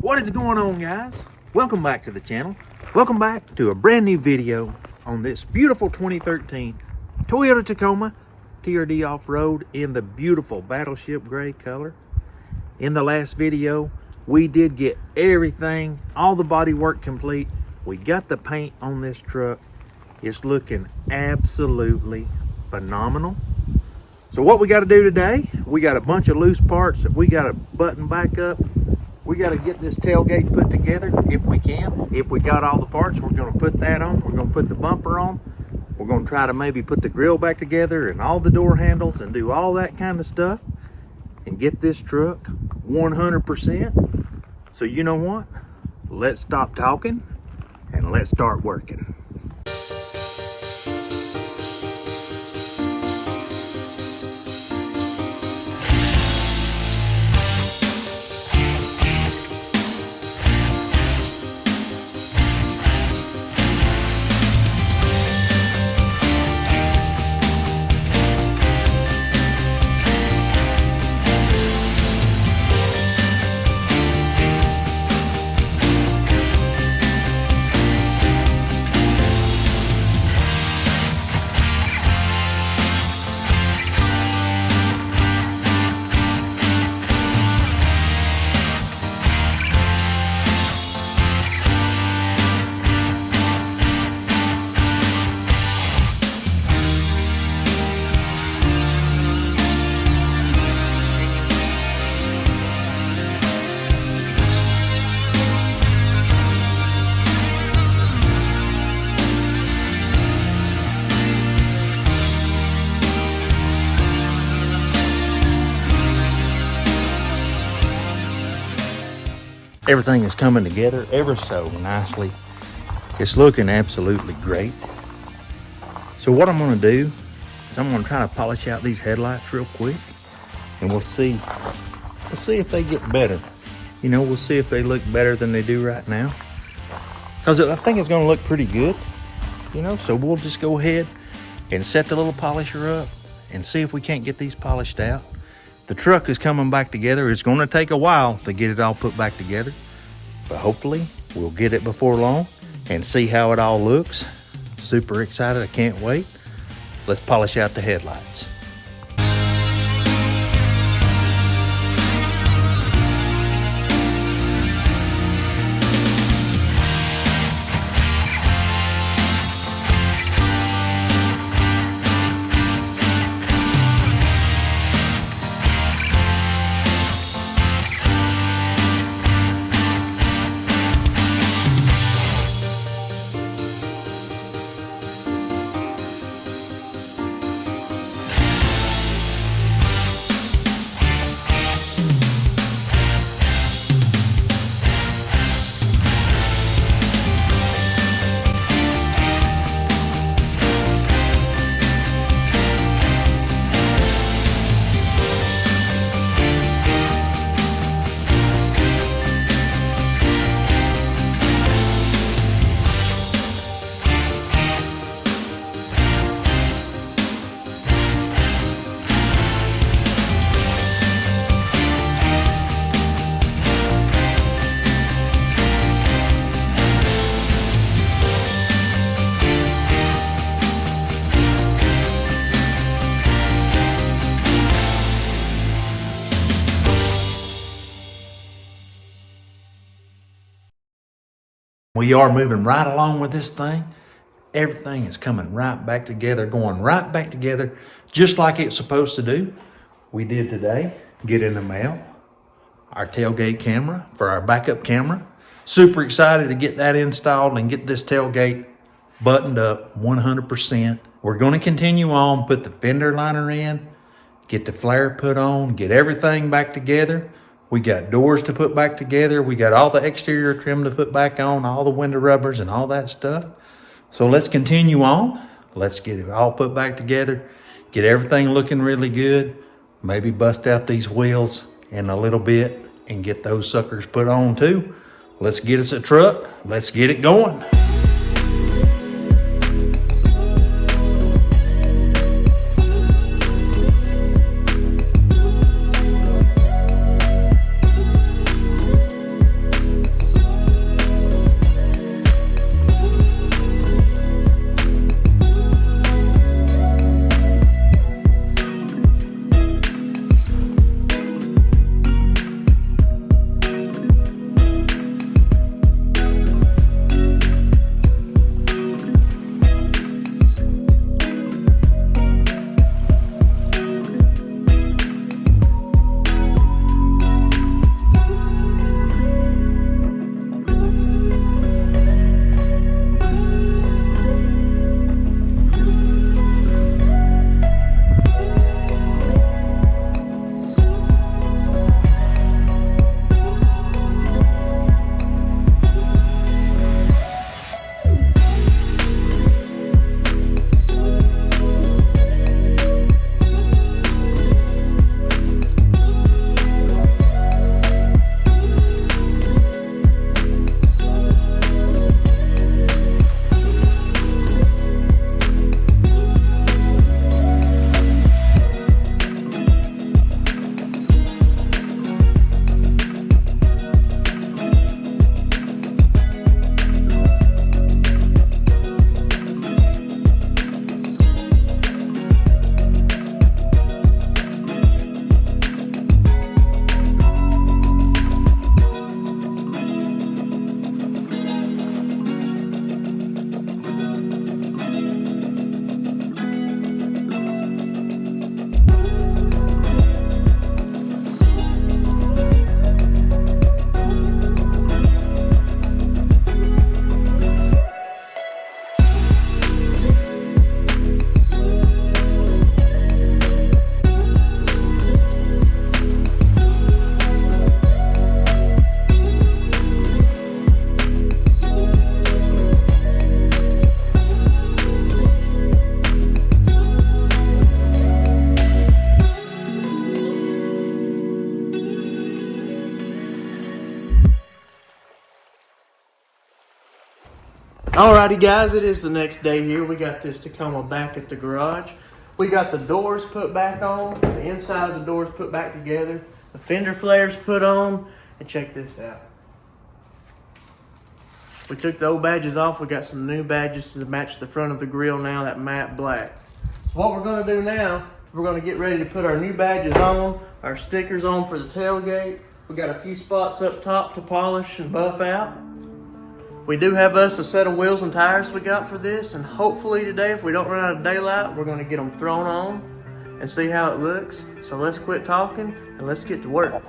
What is going on, guys? Welcome back to the channel. Welcome back to a brand new video on this beautiful 2013 Toyota Tacoma TRD off-road in the beautiful battleship gray color. In the last video, we did get everything, all the body work complete. We got the paint on this truck. It's looking absolutely phenomenal. So what we got to do today, we got a bunch of loose parts that we got to button back up. We got to get this tailgate put together if we can. If we got all the parts, we're going to put that on. We're going to put the bumper on. We're going to try to maybe put the grill back together and all the door handles and do all that kind of stuff and get this truck 100%. So you know what? Let's stop talking and let's start working. Everything is coming together ever so nicely. It's looking absolutely great. So what I'm gonna do is I'm gonna try to polish out these headlights real quick and we'll see if they get better. You know, we'll see if they look better than they do right now. Because I think it's gonna look pretty good, you know, so we'll just go ahead and set the little polisher up and see if we can't get these polished out. The truck is coming back together. It's going to take a while to get it all put back together, but hopefully we'll get it before long and see how it all looks. Super excited, I can't wait. Let's polish out the headlights. We are moving right along with this thing. Everything is coming right back together, going right back together, just like it's supposed to do. We did today get in the mail our tailgate camera for our backup camera. Super excited to get that installed and get this tailgate buttoned up 100%. We're going to continue on, put the fender liner in, get the flare put on, get everything back together. We got doors to put back together. We got all the exterior trim to put back on, all the window rubbers and all that stuff. So let's continue on. Let's get it all put back together, get everything looking really good, maybe bust out these wheels in a little bit and get those suckers put on too. Let's get us a truck. Let's get it going. Alrighty guys, it is the next day here. We got this Tacoma back at the garage. We got the doors put back on, the inside of the doors put back together, the fender flares put on, and check this out. We took the old badges off. We got some new badges to match the front of the grill now, that matte black. So what we're gonna do now, we're gonna get ready to put our new badges on, our stickers on for the tailgate. We got a few spots up top to polish and buff out. We do have us a set of wheels and tires we got for this, and hopefully today, if we don't run out of daylight, we're gonna get them thrown on and see how it looks. So let's quit talking and let's get to work.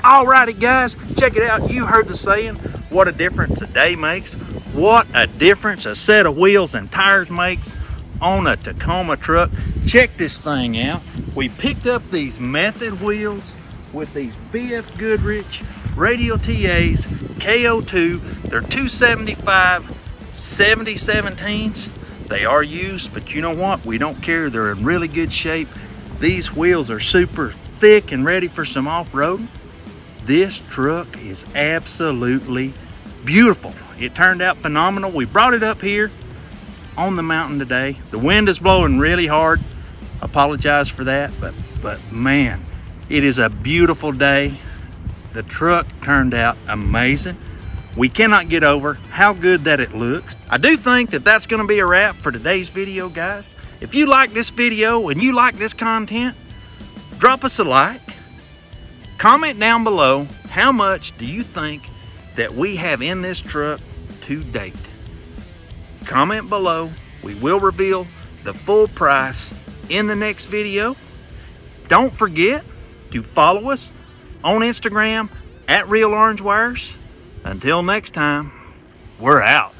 Alrighty guys, check it out. You heard the saying, what a difference a day makes. What a difference a set of wheels and tires makes on a Tacoma truck. Check this thing out. We picked up these Method wheels with these B.F. Goodrich radial TAs, K02. They're 275 7017s. They are used, but you know what? We don't care. They're in really good shape. These wheels are super thick and ready for some off-roading. This truck is absolutely beautiful. It turned out phenomenal. We brought it up here on the mountain today. The wind is blowing really hard. Apologize for that, but man, it is a beautiful day. The truck turned out amazing. We cannot get over how good that it looks. I do think that that's going to be a wrap for today's video, guys. If you like this video and you like this content, drop us a like. Comment down below, how much do you think that we have in this truck to date? Comment below. We will reveal the full price in the next video. Don't forget to follow us on Instagram at Real Orange Wires. Until next time, we're out.